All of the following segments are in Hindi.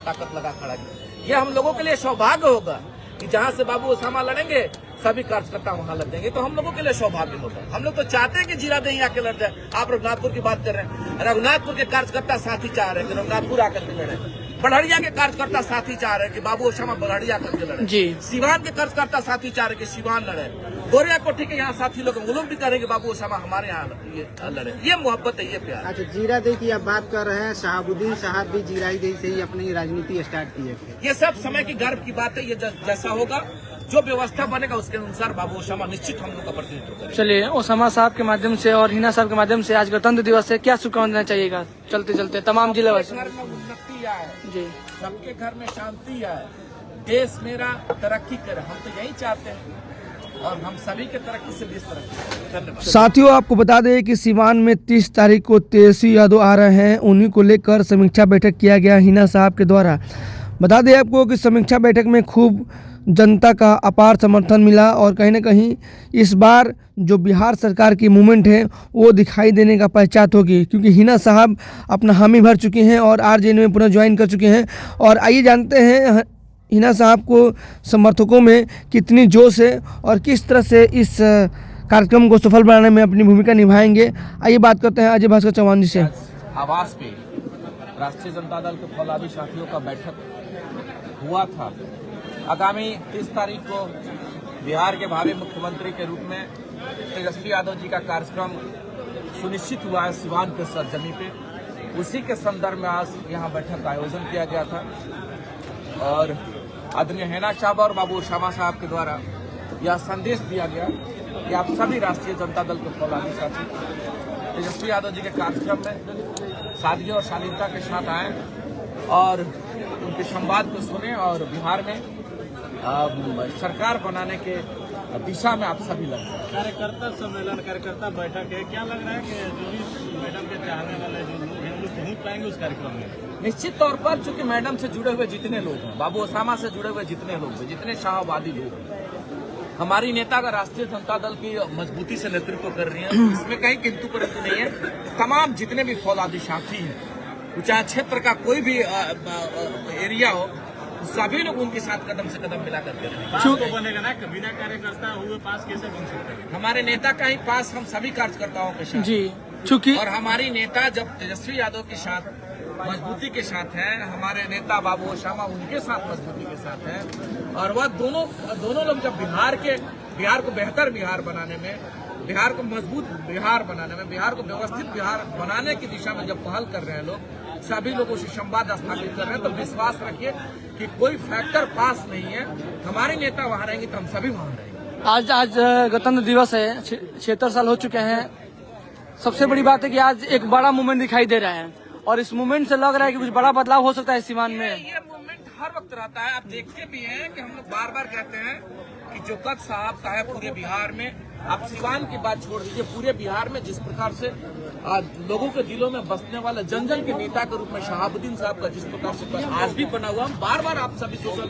ताकत लगा खड़ा किया। ये हम लोगों के लिए सौभाग्य होगा कि जहां से बाबू ओसामा लड़ेंगे सभी कार्यकर्ता वहां लड़ देंगे, तो हम लोगों के लिए सौभाग्य होगा। हम लोग तो चाहते हैं कि जीरा दही आके लड़ जाए। आप रघुनाथपुर की बात कर रहे हैं, रघुनाथपुर के कार्यकर्ता साथी चाह रहे हैं कि रघुनाथपुर आकर के लड़े, बढ़िया के कार्यकर्ता साथी चाह रहे हैं कि बाबू ओसामा बढ़िया करके लड़े जी, सिवान के कार्यकर्ता साथी चाह रहे हैं कि सिवान लड़े, गोरिया कोठी के यहाँ साथी लोग वो लोग भी कह रहे हैं कि बाबू ओसामा हमारे यहाँ लड़े। ये मोहब्बत है, ये प्यार। अच्छा, जीरा दही की आप बात कर रहे हैं, शहाबुद्दीन साहब भी जीरा दही से ही अपनी राजनीति स्टार्ट किए थे। ये सब समय की गर्व की बात है। ये जैसा होगा, जो व्यवस्था बनेगा उसके अनुसार बाबू ओसामा निश्चित हम लोग का प्रतिनिधित्व करेंगे। चलिए, ओसामा साहब के माध्यम से और हिना साहब के माध्यम से आज गणतंत्र दिवस है, क्या शुभकामनाएं देना चाहिएगा चलते चलते तमाम जिले वासियों? घर में उन्नति आए जी, सबके घर में शांति आए, देश मेरा तरक्की करे, हम तो यही चाहते हैं और हम सभी के तरक्की से देश तरक्की। धन्यवाद। साथियों, आपको बता दें कि सिवान में 30 तारीख को तेजस्वी यादव आ रहे हैं, उन्हीं को लेकर समीक्षा बैठक किया गया हिना साहब के द्वारा। बता दें आपको कि समीक्षा बैठक में खूब जनता का अपार समर्थन मिला और कहीं ना कहीं इस बार जो बिहार सरकार की मूवमेंट है वो दिखाई देने का पहचान होगी, क्योंकि हिना साहब अपना हामी भर चुके हैं और आरजेडी में पुनः ज्वाइन कर चुके हैं। और आइए जानते हैं हिना साहब को समर्थकों में कितनी जोश है और किस तरह से इस कार्यक्रम को सफल बनाने में अपनी भूमिका निभाएंगे। आइए बात करते हैं अजय भास्कर चौहान जी से। आवास पे राष्ट्रीय जनता दल के फौलादी साथियों का बैठक हुआ था। आगामी 30 तारीख को बिहार के भावी मुख्यमंत्री के रूप में तेजस्वी यादव जी का कार्यक्रम सुनिश्चित हुआ है सिवान के सरजमी पे। उसी के संदर्भ में आज यहाँ बैठक का आयोजन किया गया था और आदरणीय हिना साहब और बाबू ओसामा साहब के द्वारा यह संदेश दिया गया कि आप सभी राष्ट्रीय जनता दल के फौलादी साथी तेजस्वी यादव जी के कार्यक्रम में सादगी और शालीनता के साथ आए और उनके संवाद को सुने और बिहार में सरकार बनाने के दिशा में आप सभी लगे। कार्यकर्ता सम्मेलन, कार्यकर्ता बैठक है, क्या लग रहा है कि जो भी मैडम के चाहने वाले जो लोग हैं वो पहुंच पाएंगे उस कार्यक्रम में? निश्चित तौर पर चूंकि मैडम से जुड़े हुए जितने लोग हैं, बाबू ओसामा से जुड़े हुए जितने लोग हैं, जितने शाहवादी लोग हैं, हमारी नेता का राष्ट्रीय जनता दल की मजबूती से नेतृत्व कर रही है, इसमें कहीं किंतु परंतु नहीं है। तमाम जितने भी फौलादी साथी हैं, चाहे क्षेत्र का कोई भी एरिया हो, सभी लोग उनके साथ कदम से कदम मिला करके तो बनेगा ना, बिना कार्यकर्ता हुए पास कैसे बन सकता है? हमारे नेता का ही पास हम सभी कार्यकर्ताओं के साथ जी, चूंकि और हमारी नेता जब तेजस्वी यादव के साथ मजबूती के साथ हैं, हमारे नेता बाबू ओसामा उनके साथ मजबूती के साथ हैं और वह दोनों लोग जब बिहार को बेहतर बिहार बनाने में, बिहार को मजबूत बिहार बनाने में, बिहार को व्यवस्थित बिहार बनाने की दिशा में जब पहल कर रहे हैं लोग, सभी लोगों से संवाद स्थापित कर रहे हैं, तो विश्वास रखिए कि कोई फैक्टर पास नहीं है। हमारे नेता वहां रहेंगे तो हम सभी वहां रहेंगे। आज गणतंत्र दिवस है, 76 साल हो चुके हैं। सबसे बड़ी बात है कि आज एक बड़ा मूवमेंट दिखाई दे रहा है और इस मूवमेंट से लग रहा है कि कुछ बड़ा बदलाव हो सकता है सिवान में। ये मूवमेंट हर वक्त रहता है। आप देखते भी हैं कि हम लोग बार बार कहते हैं कि जो कद साहब का है पूरे बिहार में, आप सिवान की बात छोड़ दीजिए, पूरे बिहार में जिस प्रकार से लोगों के दिलों में बसने वाले जन जन के नेता के रूप में शहाबुद्दीन साहब का जिस प्रकार से आज भी बना हुआ, हम बार बार आप सभी सोशल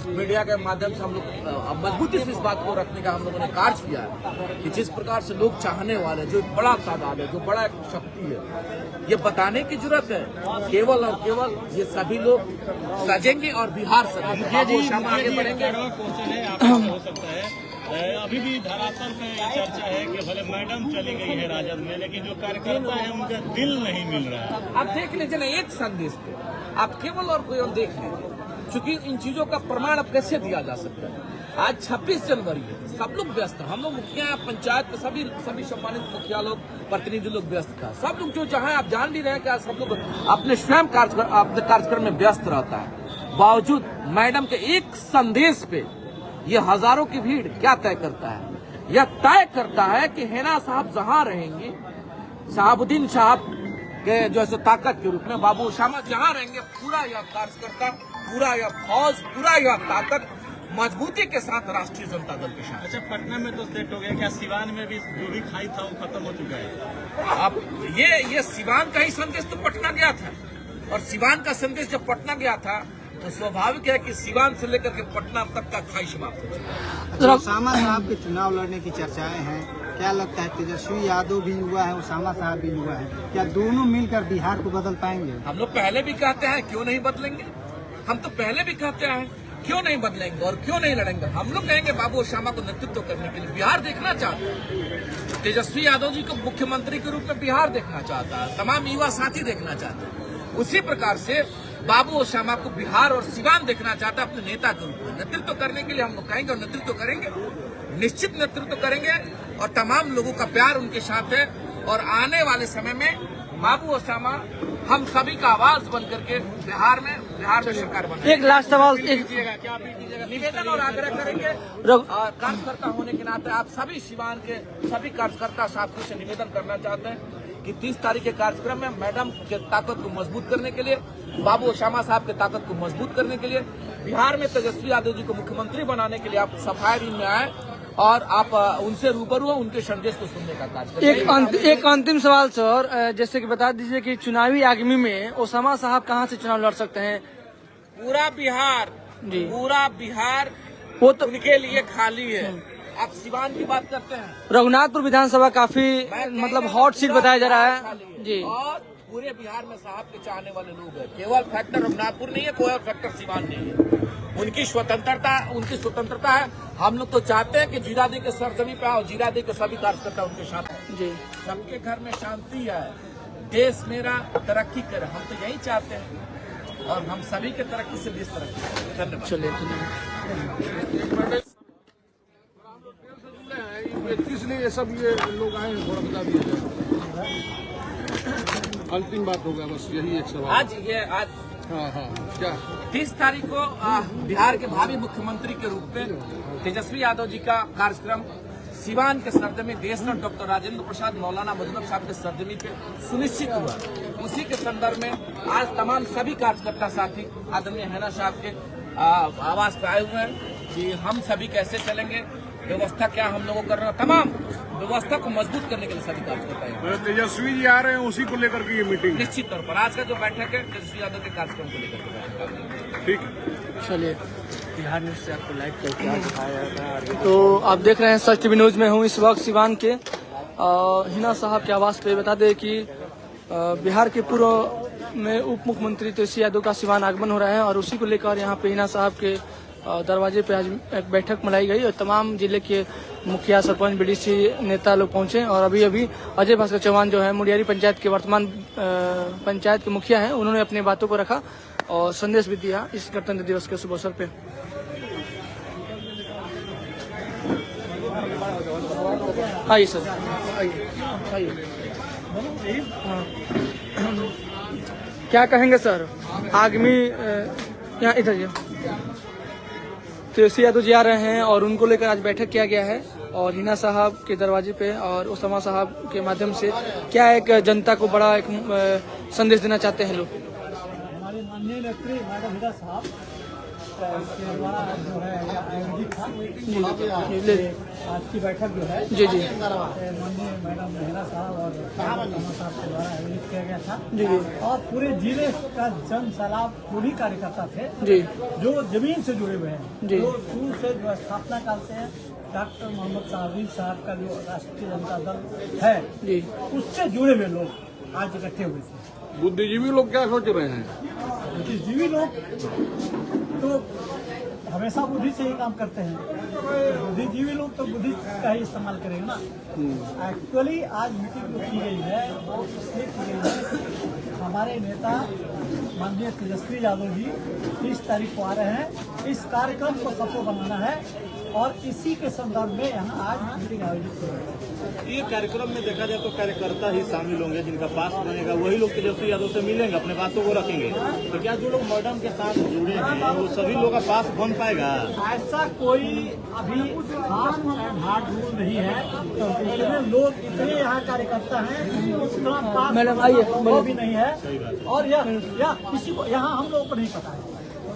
मीडिया के माध्यम से हम लोग मजबूती से इस बात को रखने का हम लोगों ने कार्य किया है कि जिस प्रकार से लोग चाहने वाले, जो बड़ा तादाद है, जो बड़ा शक्ति है, ये बताने की जरूरत है। केवल और केवल ये सभी लोग सजेंगे और बिहार सजेंगे, आगे बढ़ेंगे। हो सकता है अभी भी धरातल पे चर्चा है कि भले मैडम चली गई है राजद में, लेकिन जो कार्यकर्ता है उनका दिल नहीं मिल रहा है। आप देख लीजिए ना, एक संदेश पे आप केवल और केवल देख लीजिए, क्योंकि इन चीजों का प्रमाण अब कैसे दिया जा सकता है। आज 26 जनवरी है, सब लोग व्यस्त हैं, हम लोग मुखिया पंचायत के सभी सम्मानित मुखिया लोग, प्रतिनिधि लोग व्यस्त था। सब लोग जो चाहे आप जान भी रहे हैं कि आज सब लोग अपने स्वयं कार्यक्रम में व्यस्त रहता है। बावजूद मैडम के एक संदेश पे ये हजारों की भीड़ क्या तय करता है? यह तय करता है कि हिना साहब जहां रहेंगे, शहाबुद्दीन साहब के जो है ताकत के रूप में, बाबू ओसामा जहां रहेंगे, पूरा यह कार्यकर्ता, पूरा यह फौज, पूरा यह ताकत मजबूती के साथ राष्ट्रीय जनता दल के साथ। अच्छा, पटना में तो सेट हो गया, क्या सिवान में भी जो भी खाई था वो खत्म हो चुका है? अब ये सिवान का ही संदेश तो पटना गया था और सिवान का संदेश जब पटना गया था तो स्वाभाविक है कि सिवान से लेकर के पटना तक का खाई समाप्त हो चुका है। ओसामा साहब के चुनाव लड़ने की चर्चाएं हैं, क्या लगता है तेजस्वी यादव भी युवा है, ओसामा साहब भी युवा है, क्या दोनों मिलकर बिहार को बदल पाएंगे? हम लोग पहले भी कहते हैं क्यों नहीं बदलेंगे, हम तो पहले भी कहते हैं क्यों नहीं बदलेंगे और क्यों नहीं लड़ेंगे। हम लोग कहेंगे बाबू श्यामा को नेतृत्व करने के लिए बिहार देखना चाहते हैं। तेजस्वी यादव जी को मुख्यमंत्री के रूप में बिहार देखना चाहता है, तमाम युवा साथी देखना चाहते हैं। उसी प्रकार से बाबू श्यामा को बिहार और सिवान देखना चाहता है अपने नेता के रूप में। नेतृत्व करने के लिए हम लोग कहेंगे और नेतृत्व करेंगे, निश्चित नेतृत्व करेंगे और तमाम लोगों का प्यार उनके साथ है। और आने वाले समय में बाबू और श्यामा हम सभी का आवाज बन करके बिहार में सरकार बनाएंगे। एक लास्ट सवाल, एक निवेदन और आग्रह करेंगे कार्यकर्ता होने के नाते आप सभी सिवान के सभी कार्यकर्ता साथियों से निवेदन करना चाहते हैं कि 30 तारीख के कार्यक्रम में मैडम के ताकत को मजबूत करने के लिए, बाबू श्यामा साहब के ताकत को मजबूत करने के लिए, बिहार में तेजस्वी यादव जी को मुख्यमंत्री बनाने के लिए आप सफाई दिन में आए और आप उनसे रूबरू हो, उनके संदेश को सुनने का कार्य करें। एक अंतिम सवाल सर, जैसे कि बता दीजिए कि चुनावी आगमी में ओसामा साहब कहाँ से चुनाव लड़ सकते हैं? पूरा बिहार जी, पूरा बिहार वो तो उनके लिए खाली है। आप सिवान की बात करते हैं, रघुनाथपुर विधानसभा काफी मतलब हॉट सीट बताया जा रहा है जी। और पूरे बिहार में साहब के चाहने वाले लोग हैं। केवल फैक्टर रघुनाथपुर नहीं है, कोई फैक्टर सिवान नहीं है। उनकी स्वतंत्रता है। हम लोग तो चाहते हैं कि जीरादेवी के सरजमी पे आओ, जीरादेवी के सभी कार्यकर्ता उनके साथ हैं जी। सबके घर में शांति है, देश मेरा तरक्की करे, हम तो यही चाहते हैं और हम सभी के तरक्की से देश तरक्की करे। धन्यवाद। चलिए, इसलिए ये सब ये लोग आए हैं, थोड़ा बता दिया जाए। अंतिम बात होगा बस यही एक सवाल। आज हाँ क्या 30 तारीख को बिहार के भावी मुख्यमंत्री के रूप में तेजस्वी यादव जी का कार्यक्रम सिवान के सरजमी देशरत्न डॉक्टर राजेंद्र प्रसाद मौलाना मजनूर साहब के सरजमी पे सुनिश्चित हुआ। उसी के संदर्भ में आज तमाम सभी कार्यकर्ता साथी आदरणीय हैना साहब के आवास पे आए हुए हैं कि हम सभी कैसे चलेंगे, व्यवस्था क्या हम लोगों कर रहे हैं, तमाम व्यवस्था को मजबूत करने के लिए सभी कार्यकर्ता हैं। तेजस्वी जी आ रहे हैं, उसी को लेकर के ये मीटिंग निश्चित तौर पर आज का जो बैठक है तेजस्वी यादव के कार्यक्रम को लेकर के बैठक। ठीक है। चलिए, बिहार न्यूज से आपको लाइव करके आज दिखाया जाता है। तो आप देख रहे हैं सच टीवी न्यूज में हूँ इस वक्त सिवान के हिना साहब के आवास पे। बता दें कि बिहार के पूर्व में उप मुख्यमंत्री तेजस्वी यादव का सिवान आगमन हो रहा है और उसी को लेकर यहाँ पे हिना साहब के दरवाजे पे आज एक बैठक मनाई गई और तमाम जिले के मुखिया, सरपंच, बीडीसी नेता लोग पहुंचे। और अभी अजय भास्कर चौहान जो है मुडियारी पंचायत के वर्तमान पंचायत के मुखिया हैं, उन्होंने अपनी बातों को रखा और संदेश भी दिया इस गणतंत्र दिवस के शुभ अवसर पे। आइए सर, आइए। क्या कहेंगे सर आगामी यहाँ इधर तेजस्वी यादव जी आ रहे हैं और उनको लेकर आज बैठक किया गया है और हिना साहब के दरवाजे पे और ओसामा साहब के माध्यम से क्या एक जनता को बड़ा एक संदेश देना चाहते हैं लोग? हमारे माननीय नेत्री मैडम हिना साहब के द्वारा जो है आयोजित था आज की बैठक जो है जी जी माननीय मैडम हिना साहब और ओसामा साहब के द्वारा आयोजित किया गया था जी जी और पूरे जिले का जन सैलाब पूरी कार्यकर्ता थे जी जो जमीन से जुड़े हुए हैं, जी। जो शुरू से जो स्थापना काल से डॉक्टर मोहम्मद साहब साहब का जो राष्ट्रीय जनता दल है जी उससे जुड़े हुए लोग आज इकट्ठे हुए थे। बुद्धिजीवी लोग क्या सोच रहे हैं? बुद्धिजीवी लोग तो हमेशा बुद्धि से ही काम करते हैं। बुद्धिजीवी लोग तो बुद्धि का ही इस्तेमाल करेंगे ना। एक्चुअली आज मीटिंग जो की गई है वो इसलिए की गई है, हमारे नेता माननीय तेजस्वी यादव जी 30 तारीख को आ रहे हैं, इस कार्यक्रम को सफल बनाना है और इसी के संदर्भ में यहाँ आज मीटिंग आयोजित की गई। ये कार्यक्रम में देखा जाए तो कार्यकर्ता ही शामिल होंगे, जिनका पास बनेगा वही लोग तेजस्वी यादव से मिलेंगे, अपने बातों को रखेंगे। तो क्या जो लोग मैडम के साथ जुड़े हैं वो सभी लोग का पास बन पाएगा? ऐसा कोई अभी खास एंड हार्ड रूल नहीं है। तो इतने लोग इतने यहाँ कार्यकर्ता हैं, उतना पास मैडम आइए, वो भी नहीं है। और यह किसी को यहाँ हम लोगों को नहीं पता है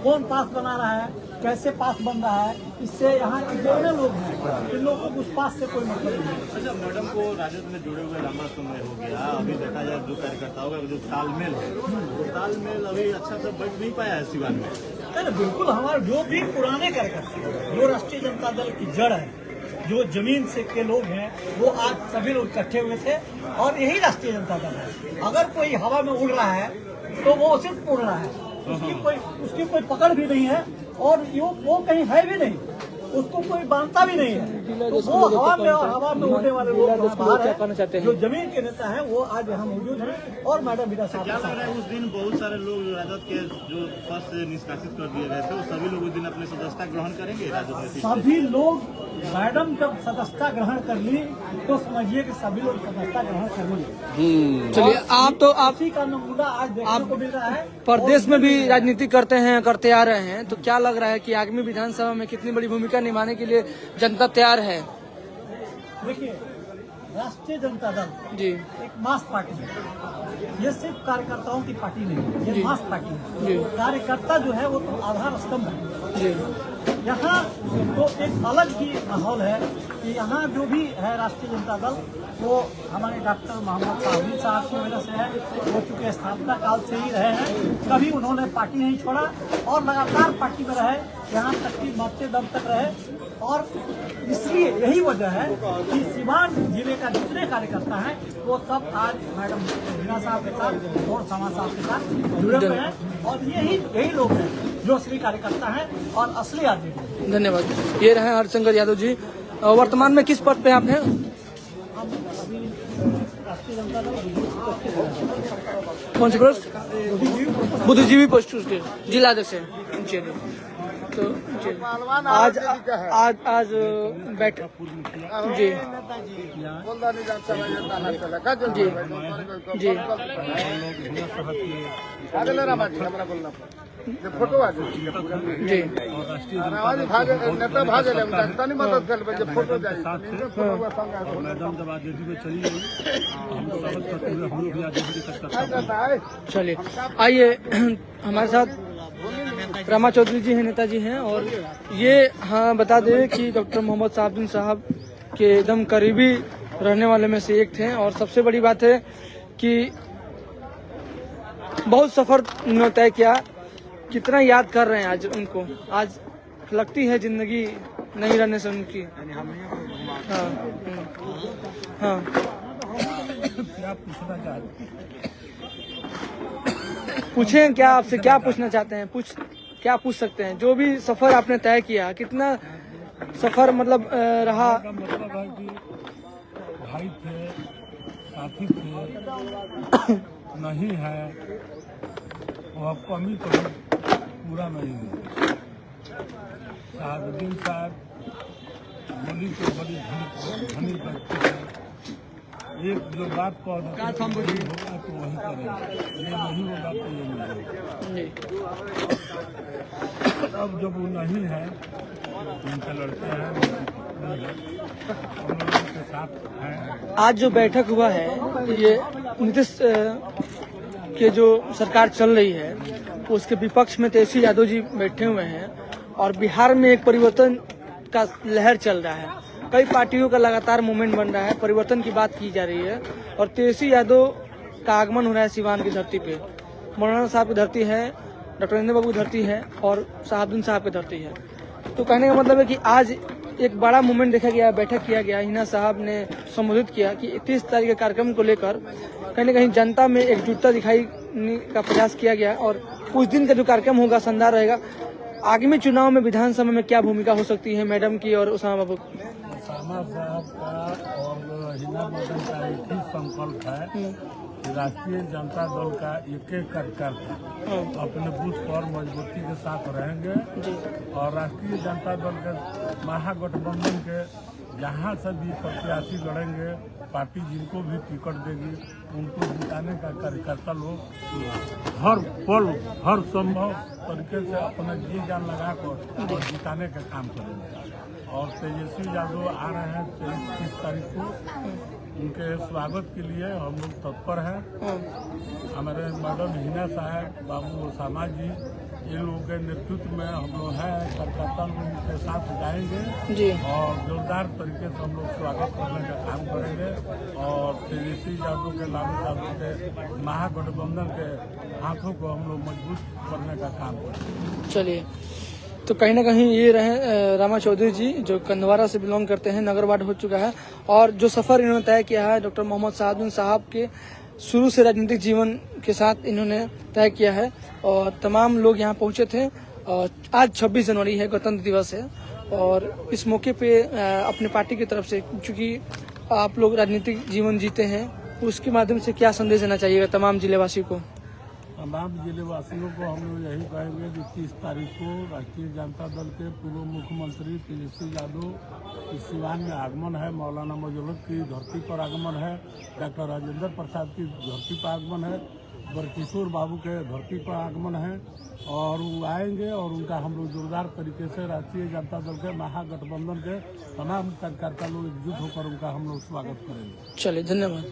कौन पास बना रहा है, कैसे पास बन रहा है। इससे यहाँ के जितने लोग हैं इन लोगों को उस पास से कोई मतलब नहीं है। अच्छा, मैडम को राजद में जुड़े हुए लंबा समय हो गया, अभी देखा जाए जो कार्यकर्ताओं का जो तालमेल है वो तालमेल अभी अच्छा से बैठ नहीं पाया है सिवान में। नहीं, बिल्कुल हमारे जो भी पुराने कार्यकर्ता, जो राष्ट्रीय जनता दल की जड़ है, जो जमीन से के लोग हैं, वो आज सभी लोग इकट्ठे हुए थे और यही राष्ट्रीय जनता दल है। अगर कोई हवा में उड़ रहा है तो वो सिर्फ उड़ रहा है, उसकी कोई पकड़ भी नहीं है और वो कहीं है भी नहीं, उसको कोई बांधता भी नहीं है। तो वो हवा में उड़ने वाले लोग बाहर है। जो जमीन के नेता हैं वो आज यहाँ मौजूद हैं और मैडम विदा साहब क्या लग रहा है उस दिन बहुत सारे लोग राजद के जो पद से निष्कासित कर दिए गए थे, वो सभी लोग उस दिन अपनी सदस्यता ग्रहण करेंगे राजद में? सभी लोग, मैडम जब सदस्यता ग्रहण कर ली तो समझिए कि सभी लोग सदस्यता ग्रहण कर ली। चलिए, आप इसी का नमूना आज देखने को मिल रहा है। प्रदेश में भी राजनीति करते आ रहे हैं, तो क्या लग रहा है कि आगामी विधानसभा में कितनी बड़ी भूमिका निभाने के लिए जनता तैयार है? देखिए, राष्ट्रीय जनता दल जी एक मास पार्टी है, ये सिर्फ कार्यकर्ताओं की पार्टी नहीं है, ये मास पार्टी जी। है। कार्यकर्ता जो है वो तो आधार स्तंभ है। जी यहाँ तो एक अलग ही माहौल है कि यहाँ जो भी है राष्ट्रीय जनता दल, वो हमारे डॉक्टर मोहम्मद साहब साहब की वजह से है। वो चूंकि स्थापना काल से ही रहे हैं, कभी उन्होंने पार्टी नहीं छोड़ा और लगातार पार्टी में रहे, यहाँ तक कि मरते दम तक रहे। और इसलिए यही वजह है कि सीवान जिले का जितने कार्यकर्ता हैं वो सब आज मैडम मीना साहब के साथ और समा साहब के साथ जुड़े हुए हैं और यही लोग हैं जो असली कार्यकर्ता हैं और असली आदमी हैं। धन्यवाद। ये रहे हरशंकर यादव जी। वर्तमान में किस पद पे आप हैं? हम अभी राष्ट्रीय जनता दल कौन से पोस्ट? बुद्धिजीवी पोस्ट के जिला अध्यक्ष हैं। चलिए, तो आज बैठ जी जी फोटो आ जी फोटो मैडम जब आदेशी में चली गई, हम स्वागत करते हुए हम लोग भी आदेशी करते। चलिए, आइए हमारे साथ रमा चौधरी जी हैं, नेताजी हैं, और ये हाँ बता दें कि डॉक्टर मोहम्मद साहब साहब के एकदम करीबी रहने वाले में से एक थे। और सबसे बड़ी बात है कि बहुत सफर तय किया, कितना याद कर रहे हैं आज उनको। आज लगती है जिंदगी नहीं रहने से उनकी। हाँ हाँ, क्या पूछना चाहते पूछें, क्या आपसे क्या पूछना चाहते हैं? क्या पूछ सकते हैं? जो भी सफर आपने तय किया, कितना सफर मतलब रहा? का मतलब है कि भाई थे, साथी थे, नहीं है वह कमी पूरा नहीं है। शाहबुद्दीन साहब बोली के बड़ी धनी व्यक्ति है। एक जो बात को होगा तो वही करेंगे, ये नहीं होगा तो ये नहीं होगा। अब जब वो नहीं है, उनके लड़के हैं, उन लोगों के साथ हैं। आज जो बैठक हुआ है, ये नीतीश के जो सरकार चल रही है उसके विपक्ष में तेजस्वी यादव जी बैठे हुए हैं और बिहार में एक परिवर्तन का लहर चल रहा है। कई पार्टियों का लगातार मूवमेंट बन रहा है, परिवर्तन की बात की जा रही है और तेजस्वी यादव का आगमन हो रहा है सिवान की धरती पे। मौलाना साहब की धरती है, डॉक्टर नरेंद्र बाबू की धरती है और शहाबुद्दीन साहब की धरती है। तो कहने का मतलब है कि आज एक बड़ा मूवमेंट देखा गया, बैठक किया गया। हिना साहब ने संबोधित किया कि 31 तारीख के कार्यक्रम को लेकर कहीं न कहीं जनता में एकजुटता दिखाई का प्रयास किया गया और उस दिन का जो कार्यक्रम होगा शानदार रहेगा। आगामी चुनाव में विधानसभा में क्या भूमिका हो सकती है मैडम की और उसामा बाबू? उसामा साहब का और हिना मैडम का एक ही संकल्प है कि राष्ट्रीय जनता दल का एक कार्यकर्ता अपने बूथ पर मजबूती के साथ रहेंगे और राष्ट्रीय जनता दल के महागठबंधन के जहाँ से भी प्रत्याशी लड़ेंगे, पार्टी जिनको भी टिकट देगी उनको जिताने का कार्यकर्ता लोग हर पल हर संभव तरीके से अपना जी जान लगा कर जिताने का काम करेंगे। और तेजस्वी यादव आ रहे हैं 23 तारीख को, उनके स्वागत के लिए हम लोग तत्पर हैं। हमारे मैडम हिना साहब, बाबू ओसामा जी, इन लोगों के नेतृत्व में हम लोग हैं, कार्यकर्ता लोग उनके साथ जाएंगे जी और जोरदार तरीके से हम लोग स्वागत करने का काम करेंगे और तेजस्वी यादव के लालू यादव के महागठबंधन के हाथों को हम लोग मजबूत करने का काम करेंगे। चलिए, तो कहीं ना कहीं ये रहे रमा चौधरी जी जो कंदवारा से बिलोंग करते हैं। नगर वार्ड हो चुका है और जो सफर इन्होंने तय किया है डॉक्टर मोहम्मद साहब के शुरू से राजनीतिक जीवन के साथ इन्होंने तय किया है और तमाम लोग यहाँ पहुंचे थे। आज 26 जनवरी है, गणतंत्र दिवस है और इस मौके पे अपने पार्टी की तरफ से, चूंकि आप लोग राजनीतिक जीवन जीते हैं, उसके माध्यम से क्या संदेश देना चाहिएगा तमाम जिलेवासियों को? तमाम जिलेवासियों को हम लोग यही कहेंगे कि 30 तारीख को राष्ट्रीय जनता दल के पूर्व मुख्यमंत्री तेजस्वी यादव की सिवान में आगमन है, मौलाना मौजूद की धरती पर आगमन है, डॉक्टर राजेंद्र प्रसाद की धरती पर आगमन है, बरकिशोर बाबू के धरती पर आगमन है और वो आएंगे और उनका हम लोग जोरदार तरीके से राष्ट्रीय जनता दल के महागठबंधन के तमाम कार्यकर्ता लोग एकजुट होकर उनका हम लोग स्वागत करेंगे। चलिए, धन्यवाद।